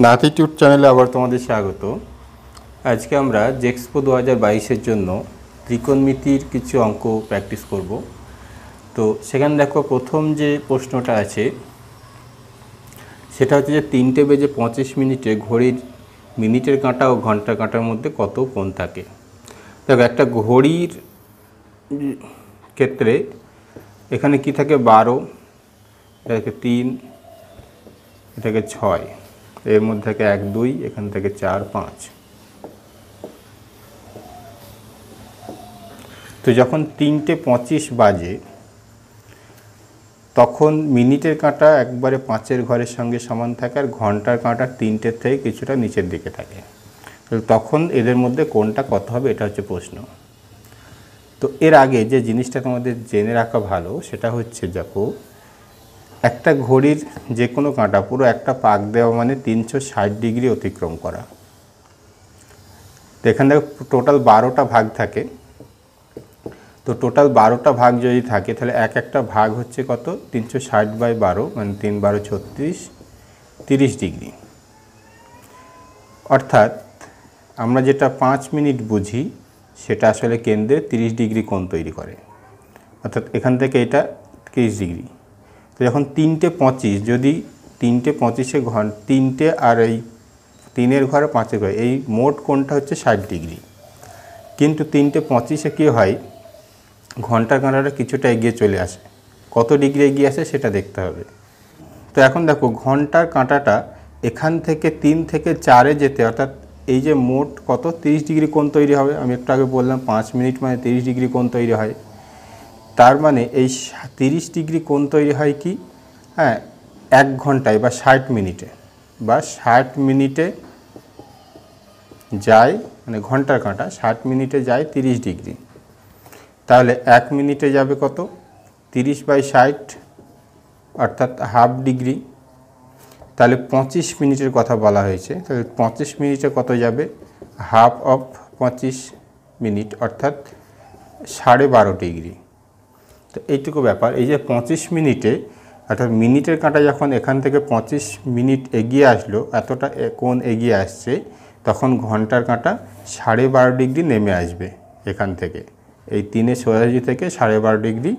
নাথিটিউড চ্যানেলে আবার তোমাদের স্বাগত। আজকে আমরা জেক্সপো 2022-এর জন্য ত্রিকোণমিতির কিছু অঙ্ক প্র্যাকটিস করব। তো সেখানে দেখো প্রথম যে প্রশ্নটা আছে সেটা হচ্ছে যে 3:25 ঘড়ির মিনিটের কাঁটা ও ঘন্টার কাঁটার মধ্যে কত কোণ থাকে। দেখো একটা ঘড়ির ক্ষেত্রে এখানে কি থাকে 12, এটাকে 3, এটাকে 6, এর মধ্যে থেকে 1 2, এখান থেকে 4 5। তো যখন 3:25 বাজে তখন মিনিটের কাঁটা একবারে 5-এর ঘরের সঙ্গে সমান থাকে আর ঘন্টার কাঁটা 3টের থেকে কিছুটা নিচের দিকে থাকে। তখন এদের মধ্যে কোনটা কত হবে, এটা হচ্ছে প্রশ্ন। তো এর আগে যে জিনিসটা তোমাদের জেনে রাখা ভালো সেটা হচ্ছে দেখো একটা ঘড়ির যে কোনো কাঁটা পুরো একটা পাক দেওয়া মানে 360 ডিগ্রি অতিক্রম করা। তো এখানে দেখো টোটাল 12টা ভাগ থাকে। তো টোটাল 12টা ভাগ যদি থাকে তাহলে এক একটা ভাগ হচ্ছে কত 360/12 মানে 3 12 36, 30 ডিগ্রি। অর্থাৎ আমরা যেটা 5 মিনিট বুঝি সেটা আসলে কেন্দ্রে 30 ডিগ্রি কোণ তৈরি করে। অর্থাৎ এখান থেকে এটা 30 ডিগ্রি। তো যখন 3:25 যদি 3:25-এ ঘন্টা 3টে আর এই 3-এর ঘরে 5-এর ঘরে এই মোট কোণটা হচ্ছে 60 ডিগ্রি। কিন্তু 3:25-এ কী হয় ঘন্টার কাঁটাটা কিছুটা এগিয়ে চলে আসে। কত ডিগ্রি এগিয়ে আসে সেটা দেখতে হবে। তো এখন দেখো ঘন্টার কাঁটাটা এখান থেকে 3 থেকে 4-এ যেতে অর্থাৎ এই যে মোট কত 30 ডিগ্রি কোণ তৈরি হবে। আমি একটু আগে বললাম 5 মিনিট মানে 30 ডিগ্রি কোণ তৈরি হয়। তার মানে এই 30 ডিগ্রি কোণ তৈরি হয় কি 1 ঘন্টায় বা 60 মিনিটে বা 60 মিনিটে যায়, মানে ঘন্টার কাঁটা 60 মিনিটে যায় 30 ডিগ্রি। তাহলে 1 মিনিটে যাবে কত 30/60 অর্থাৎ হাফ ডিগ্রি। তাহলে 25 মিনিটের কথা বলা হয়েছে। তাহলে 25 মিনিটে কত যাবে হাফ অফ 25 মিনিট অর্থাৎ 12.5 ডিগ্রি। তো এইটুকু ব্যাপার। এই যে 25 মিনিটে অর্থাৎ মিনিটের কাঁটা যখন এখান থেকে 25 মিনিট এগিয়ে আসলো, এতটা কোণ এগিয়ে আসছে, তখন ঘন্টার কাঁটা 12.5 ডিগ্রি নেমে আসবে এখান থেকে। এই 3-এ সোজাসুজি থেকে 12.5 ডিগ্রি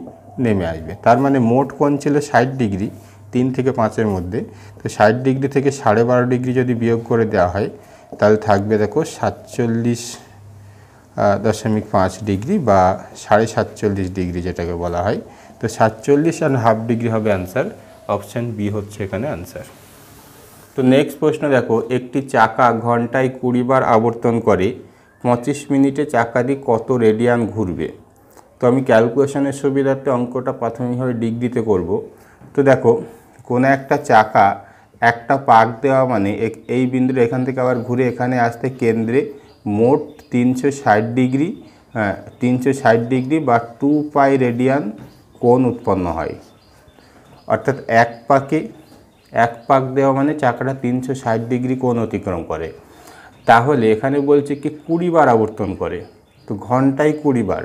নেমে আসবে। তার মানে মোট কোণ ছিল 60 ডিগ্রি 3 থেকে 5-এর মধ্যে। তো 60 ডিগ্রি থেকে 12.5 ডিগ্রি যদি বিয়োগ করে দেওয়া হয় তাহলে থাকবে দেখো 47.5 ডিগ্রি বা 47.5 ডিগ্রি যেটাকে বলা হয়। তো 47.5 ডিগ্রি হবে অ্যান্সার। অপশান বি হচ্ছে এখানে অ্যান্সার। তো নেক্সট প্রশ্ন দেখো একটি চাকা ঘন্টায় 20 বার আবর্তন করে 25 মিনিটে চাকাটি কত রেডিয়ান ঘুরবে। তো আমি ক্যালকুলেশনের সুবিধার্থে অঙ্কটা প্রাথমিকভাবে ডিগ্রিতে করব। তো দেখো কোনো একটা চাকা একটা পাক দেওয়া মানে এই বিন্দুটা এখান থেকে আবার ঘুরে এখানে আসতে কেন্দ্রে মোট 360 ডিগ্রি 360 ডিগ্রি বা 2π রেডিয়ান কোণ উৎপন্ন হয়। অর্থাৎ এক পাক দেওয়া মানে চাকাটা 360 ডিগ্রি কোণ অতিক্রম করে। তাহলে এখানে বলছে কি 20 বার আবর্তন করে। তো ঘন্টায় 20 বার,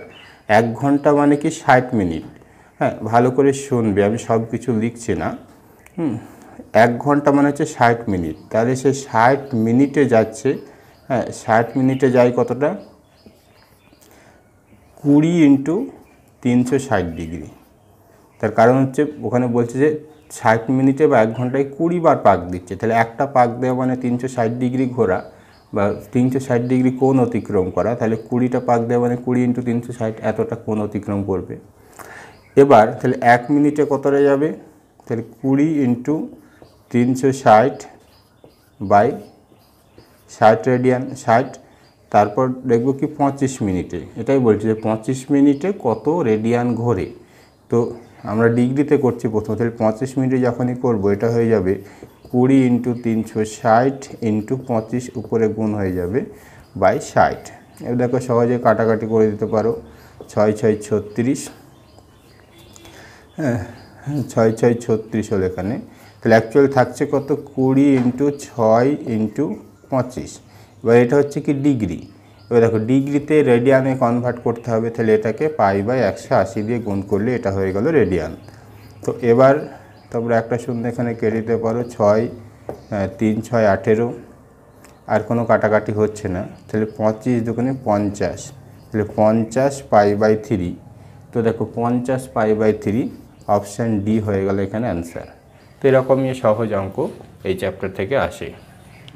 1 ঘন্টা মানে কি 60 মিনিট। ভালো করে শুনবে, আমি সব কিছু লিখছি না। 1 ঘন্টা মানে হচ্ছে 60 মিনিট। তাহলে সে 60 মিনিটে যাচ্ছে 60 মিনিটে যায় কতটা 20 × 360 ডিগ্রি। তার কারণ হচ্ছে ওখানে বলছে যে 60 মিনিটে বা 1 ঘন্টায় 20 বার পাক দিচ্ছে। তাহলে একটা পাক দেওয়া মানে 360 ডিগ্রি ঘোরা বা 360 ডিগ্রি কোণ অতিক্রম করা। তাহলে 20টা পাক দেওয়া মানে 20 × 360 এতটা কোণ অতিক্রম করবে। এবার তাহলে 1 মিনিটে কতটা যাবে, তাহলে 20 × 360/60 রেডিয়ান 60। তারপর দেখব কি 25 মিনিটে, এটাই বলছি যে 25 মিনিটে কত রেডিয়ান ঘোরে। তো আমরা ডিগ্রিতে করছি প্রথম, তাহলে 25 মিনিটে যখনই করব এটা হয়ে যাবে 20 × 360 × 25 উপরে গুণ হয়ে যাবে /60। এবার দেখো সহজে কাটাকাটি করে দিতে পারো। 6 6 36, 6 6 36 হলো এখানে। তাহলে অ্যাকচুয়াল থাকছে কত 20 × 6 × 25। এবার এটা হচ্ছে কি ডিগ্রি। এবার দেখো ডিগ্রিতে রেডিয়ানে কনভার্ট করতে হবে। তাহলে এটাকে π/180 দিয়ে গুণ করলে এটা হয়ে গেল রেডিয়ান। তো এবার তোমরা একটা শূন্য এখানে কেটে দিতে পারো। 6 3 6 18, আর কোনো কাটাকাটি হচ্ছে না, তাহলে 25 দুগুণে 50, তাহলে 50 π/3। তো দেখো 50 π/3 অপশান ডি হয়ে গেল এখানে অ্যান্সার। তো এরকমই সহজ অঙ্ক এই চ্যাপ্টার থেকে আসে।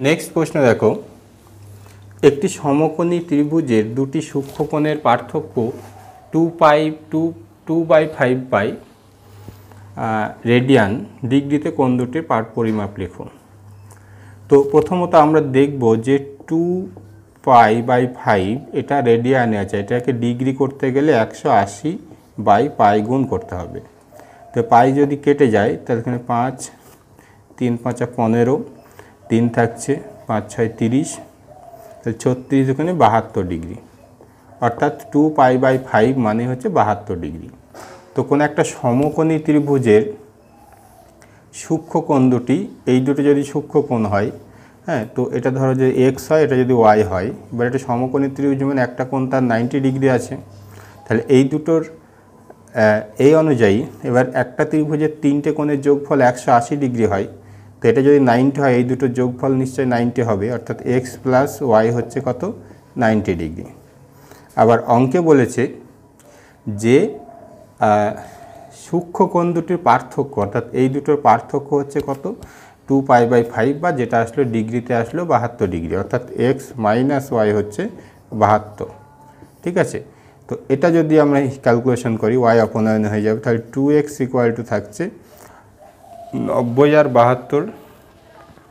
নেক্সট প্রশ্ন দেখো, একটি সমকোণী ত্রিভুজের দুটি সূক্ষ্মকোণের পার্থক্য 2/5 রেডিয়ান ডিগ্রিতে কোণ দুটির পরিমাপ লেখো। তো প্রথমত আমরা দেখব যে 2π/5 এটা রেডিয়ানে আছে, এটাকে ডিগ্রি করতে গেলে 180/π গুণ করতে হবে। তো পাই যদি কেটে যায় তাহলে এখানে 5 3 5 15, 3 থাকছে, 5 6 30, তাহলে 36 এখানে 72 ডিগ্রি, অর্থাৎ 2π/5 মানে হচ্ছে 72 ডিগ্রি। তো কোনো একটা সমকোণী ত্রিভুজের সূক্ষ্মকোণ দুটি, এই দুটো যদি সূক্ষ্মকোণ হয়, হ্যাঁ, তো এটা ধরো যে এক্স হয়, এটা যদি ওয়াই হয়, এবার এটা সমকোণী ত্রিভুজ মানে একটা কোণ তার 90 ডিগ্রি আছে, তাহলে এই দুটোর এই অনুযায়ী এবার একটা ত্রিভুজের 3টে কোণের যোগফল 180 ডিগ্রি হয়, তো এটা যদি 90 হয় এই দুটোর যোগফল নিশ্চয়ই 90 হবে, অর্থাৎ এক্স প্লাস ওয়াই হচ্ছে কত, 90 ডিগ্রি। আবার অঙ্কে বলেছে যে সূক্ষ্মকোণ দুটির পার্থক্য, অর্থাৎ এই দুটোর পার্থক্য হচ্ছে কত, 2π/5 বা যেটা আসলো ডিগ্রিতে আসলো 72 ডিগ্রি, অর্থাৎ এক্স মাইনাস ওয়াই হচ্ছে 72। ঠিক আছে, তো এটা যদি আমরা ক্যালকুলেশন করি ওয়াই অপনয়ন হয়ে যাবে, তাহলে 2x = থাকছে 90 আর 72,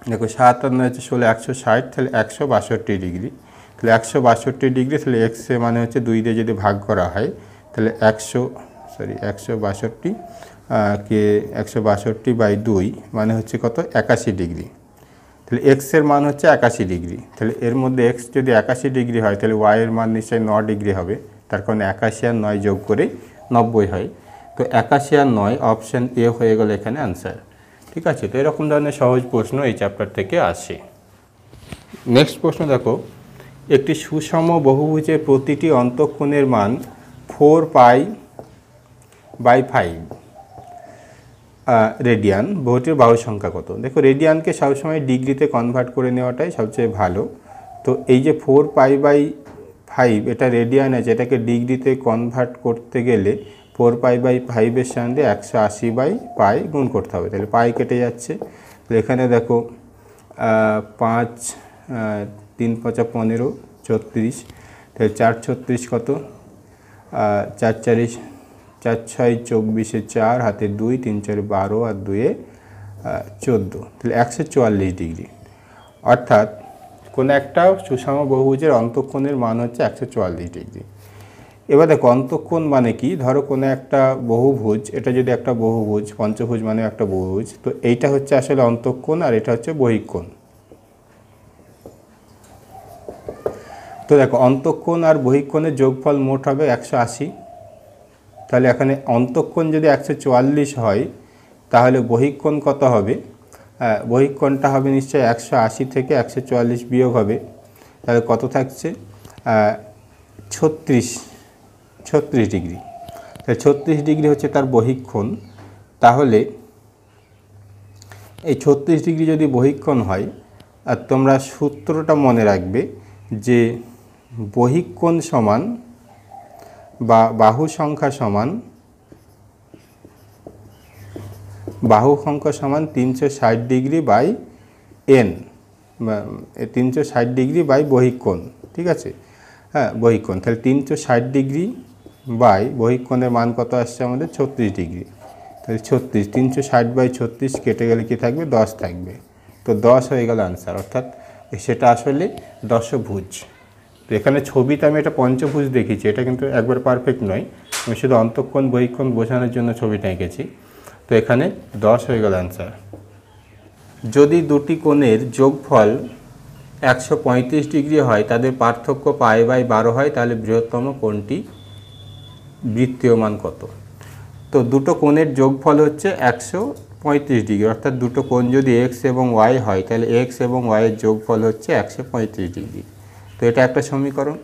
দেখো 7 আর 9 হচ্ছে 16, 160, তাহলে 162 ডিগ্রি, তাহলে 162 ডিগ্রি, তাহলে এক্স মানে হচ্ছে 2 দিয়ে যদি ভাগ করা হয় তাহলে 162 কে 162/2 মানে হচ্ছে কত, 81 ডিগ্রি, তাহলে এক্সের মান হচ্ছে 81 ডিগ্রি, তাহলে এর মধ্যে এক্স যদি 81 ডিগ্রি হয় তাহলে ওয়াইয়ের মান নিশ্চয়ই 9 ডিগ্রি হবে, তার কারণে 81 আর 9 যোগ করে 90 হয়, তো 81 আর 9 অপশান এ হয়ে গেল এখানে অ্যান্সার। ঠিক আছে, তো এরকম ধরনের সহজ প্রশ্ন এই চ্যাপ্টার থেকে আসে। নেক্সট প্রশ্ন দেখো, একটি সুষম বহুভুজের প্রতিটি অন্তঃকোণের মান 4π/5 রেডিয়ান, বহুটির বাহু সংখ্যা কত? দেখো রেডিয়ানকে সবসময় ডিগ্রিতে কনভার্ট করে নেওয়াটাই সবচেয়ে ভালো। তো এই যে 4π/5 এটা রেডিয়ান আছে, এটাকে ডিগ্রিতে কনভার্ট করতে গেলে 4π/5 সঙ্গে 180/π গুণ করতে হবে, তাহলে পাই কেটে যাচ্ছে। তো এখানে দেখো 5 3 5 15 34, তাহলে 4 36 কত, 4 4 4 6 24, 4 হাতে 2, 3 4 12 আর 2 14, তাহলে 144 ডিগ্রি, অর্থাৎ কোনো একটা সুষম বহুভুজের অন্তঃকোণের মান হচ্ছে 144 ডিগ্রি। এবার দেখো অন্তঃকোণ মানে কি, ধরো কোনো একটা বহুভুজ, এটা যদি একটা বহুভুজ, পঞ্চভুজ মানে একটা বহুভুজ, তো এইটা হচ্ছে আসলে অন্তঃকোণ আর এটা হচ্ছে বহিঃকোণ। তো দেখো অন্তঃকোণ আর বহিঃকোণের যোগফল মোট হবে 180, তাহলে এখানে অন্তঃকোণ যদি 144 হয় তাহলে বহিঃকোণ কত হবে, বহিঃকোণটা হবে নিশ্চয়ই 180 থেকে 144 বিয়োগ হবে, তাহলে কত থাকছে, 36 ডিগ্রি, তাহলে 36 ডিগ্রি হচ্ছে তার বহিঃকোণ। তাহলে এই 36 ডিগ্রি যদি বহিঃকোণ হয়, আর তোমরা সূত্রটা মনে রাখবে যে বহিঃকোণ সমান বা বাহু সংখ্যা সমান 360 degree by n, 360 degree by বহিঃকোণ। ঠিক আছে, হ্যাঁ বহিঃকোণ, তাহলে 360 ডিগ্রি বাই বহিঃকোণের মান কত আসছে আমাদের, 36 ডিগ্রি, তাহলে 36, 360/36 কেটে গেলে কি থাকবে, 10 থাকবে, তো 10 হয়ে গেল আনসার, অর্থাৎ সেটা আসলে দশভুজ। তো এখানে ছবিতে আমি এটা পঞ্চভুজ দেখিয়েছি, এটা কিন্তু একবার পারফেক্ট নয়, আমি শুধু অন্তঃকোণ বহিঃকোণ বোঝানোর জন্য ছবিটা এঁকেছি। তো এখানে 10 হয়ে গেল অ্যান্সার। যদি দুটি কোণের যোগফল 135 ডিগ্রি হয়, তাদের পার্থক্য π/12 হয়, তাহলে বৃহত্তম কোণটি বৃত্তীয় মান কত? তো দুটো কোণের যোগফল হচ্ছে 135 ডিগ্রি, অর্থাৎ দুটো কোণ যদি এক্স এবং ওয়াই হয় তাহলে এক্স এবং ওয়াইয়ের যোগফল হচ্ছে 135 ডিগ্রি। তো এটা একটা সমীকরণ।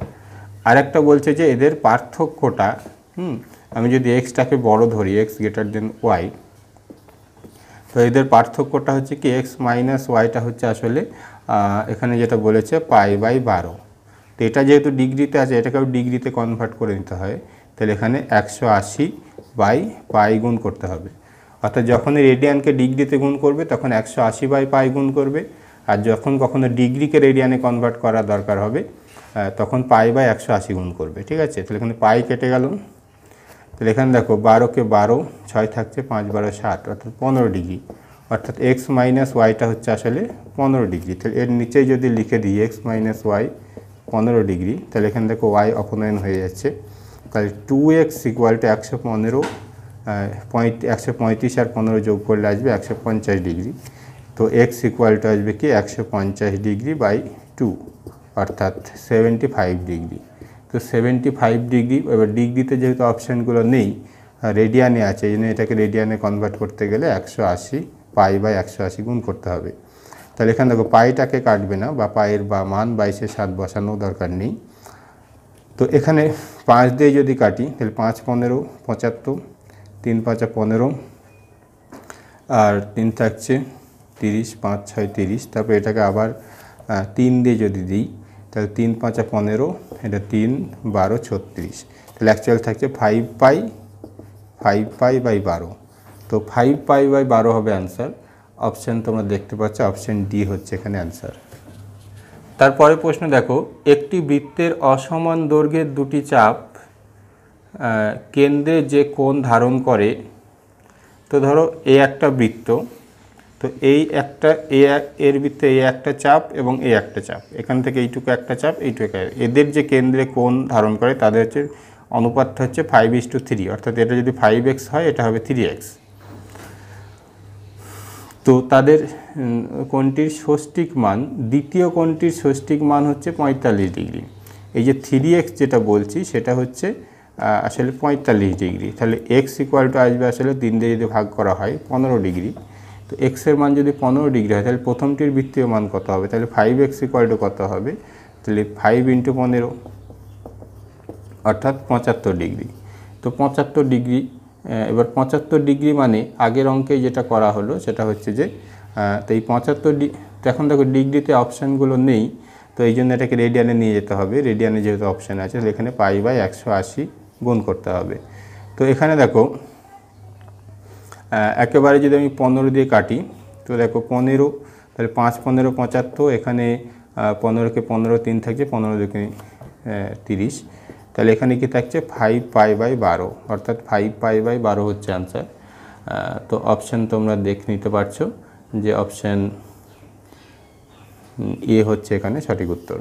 আরেকটা বলছে যে এদের পার্থক্যটা, আমি যদি এক্সটাকে বড় ধরি, এক্স গ্রেটার দেন ওয়াই, তো এদের পার্থক্যটা হচ্ছে কি এক্স মাইনাস ওয়াইটা হচ্ছে আসলে এখানে যেটা বলেছে π/12। তো এটা যেহেতু ডিগ্রিতে আছে এটাকেও ডিগ্রিতে কনভার্ট করে নিতে হয়, তাহলে এখানে 180/π গুণ করতে হবে। অর্থাৎ যখনই রেডিয়ানকে ডিগ্রিতে গুণ করবে তখন 180/π গুণ করবে, আর যখন কখনো ডিগ্রিকে রেডিয়ানে কনভার্ট করা দরকার হবে তখন π/180 গুণ করবে। ঠিক আছে, তাহলে এখানে পাই কেটে গেল। তাহলে এখানে দেখো 12কে 12, 6 থাকছে 5 12 60 অর্থাৎ 15 ডিগ্রি। অর্থাৎ এক্স মাইনাস ওয়াইটা হচ্ছে আসলে 15 ডিগ্রি। তাহলে এর নিচেই যদি লিখে দিই এক্স মাইনাস ওয়াই 15 ডিগ্রি, তাহলে এখানে দেখো ওয়াই অপনয়ন হয়ে যাচ্ছে। তাহলে 2x = 115, 135 আর 15 যোগ করলে আসবে 150 ডিগ্রি। তো এক্স = আসবে কি 150 ডিগ্রি বাই 2 অর্থাৎ 75 ডিগ্রি। তো 75 ডিগ্রি, এবার ডিগ্রিতে যেহেতু অপশানগুলো নেই রেডিয়ানে আছে, এই জন্য এটাকে রেডিয়ানে কনভার্ট করতে গেলে 180 π/180 গুণ করতে হবে। তাহলে এখানে দেখো পাইটাকে কাটবে না বা পায়ের বা মান 22-এ 7 বসানো দরকার নেই। তো এখানে 5 দিয়ে যদি কাটি তাহলে 5 15 75, 3 5 15 আর 3 থাকছে 30, 5 6 30। তারপর এটাকে আবার 3 দিয়ে যদি দিই তাহলে 3 5 15, এটা 3 12 36। তাহলে অ্যাকচুয়াল থাকছে 5π/12। তো 5π/12 হবে অ্যান্সার। অপশান তোমরা দেখতে পাচ্ছ, অপশান ডি হচ্ছে এখানে অ্যান্সার। তারপরে প্রশ্ন দেখো, একটি বৃত্তের অসমান দৈর্ঘ্যের দুটি চাপ কেন্দ্রে যে কোণ ধারণ করে। তো ধরো এই একটা বৃত্ত, তো এই একটা এর বৃত্তে এই একটা চাপ এবং এই একটা চাপ, এখান থেকে এইটুকু একটা চাপ, এইটুকু, এদের যে কেন্দ্রে কোণ ধারণ করে তাদের হচ্ছে অনুপাতটা হচ্ছে 5:3। অর্থাৎ এটা যদি 5x হয় এটা হবে 3x। তো তাদের কোণটির ষষ্ঠিক মান, দ্বিতীয় কোণটির ষষ্ঠিক মান হচ্ছে 45 ডিগ্রি। এই যে 3x যেটা বলছি সেটা হচ্ছে আসলে 45 ডিগ্রি। তাহলে x = আসবে আসলে 3 দিয়ে যদি ভাগ করা হয় 15 ডিগ্রি। তো x এর মান যদি 15 ডিগ্রি হয় তাহলে প্রথমটির বৃত্তীয় মান কত হবে? তাহলে 5x = কত হবে? তাহলে 5 × 15 অর্থাৎ 75 ডিগ্রি। তো 75 ডিগ্রি, এবার 75 ডিগ্রি মানে আগের অঙ্কে যেটা করা হলো সেটা হচ্ছে যে তো এই 75 এখন দেখো ডিগ্রিতে অপশানগুলো নেই, তো এই জন্য এটাকে রেডিয়ানে নিয়ে যেতে হবে। রেডিয়ানে যেহেতু অপশান আছে তাহলে এখানে π/180 গুণ করতে হবে। তো এখানে দেখো একেবারে যদি আমি 15 দিয়ে কাটি তো দেখো 15, তাহলে 5 15 75, এখানে 15কে 15, 3 থাকছে 15 2 30। তাহলে এখানে কি থাকছে 5π/12 অর্থাৎ 5π/12 হচ্ছে অ্যান্সার। তো অপশান তোমরা দেখে নিতে পারছো যে অপশান এ হচ্ছে এখানে সঠিক উত্তর।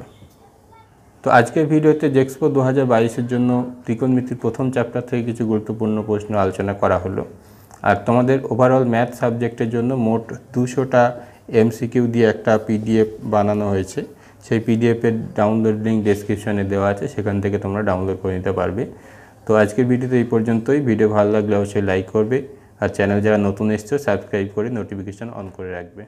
তো আজকের ভিডিওতে জেক্সপো 2022-এর জন্য ত্রিকোণমিতির প্রথম চ্যাপ্টার থেকে কিছু গুরুত্বপূর্ণ প্রশ্ন আলোচনা করা হলো। আর তোমাদের ওভারঅল ম্যাথ সাবজেক্টের জন্য মোট 200টা MCQ দিয়ে একটা PDF বানানো হয়েছে। সেই PDF-এর ডাউনলোড লিঙ্ক ডেসক্রিপশনে দেওয়া আছে, সেখান থেকে তোমরা ডাউনলোড করে নিতে পারবে। তো আজকের ভিডিওতে এই পর্যন্তই। ভিডিও ভালো লাগলে অবশ্যই লাইক করবে, আর চ্যানেল যারা নতুন এসছো সাবস্ক্রাইব করে নোটিফিকেশান অন করে রাখবে।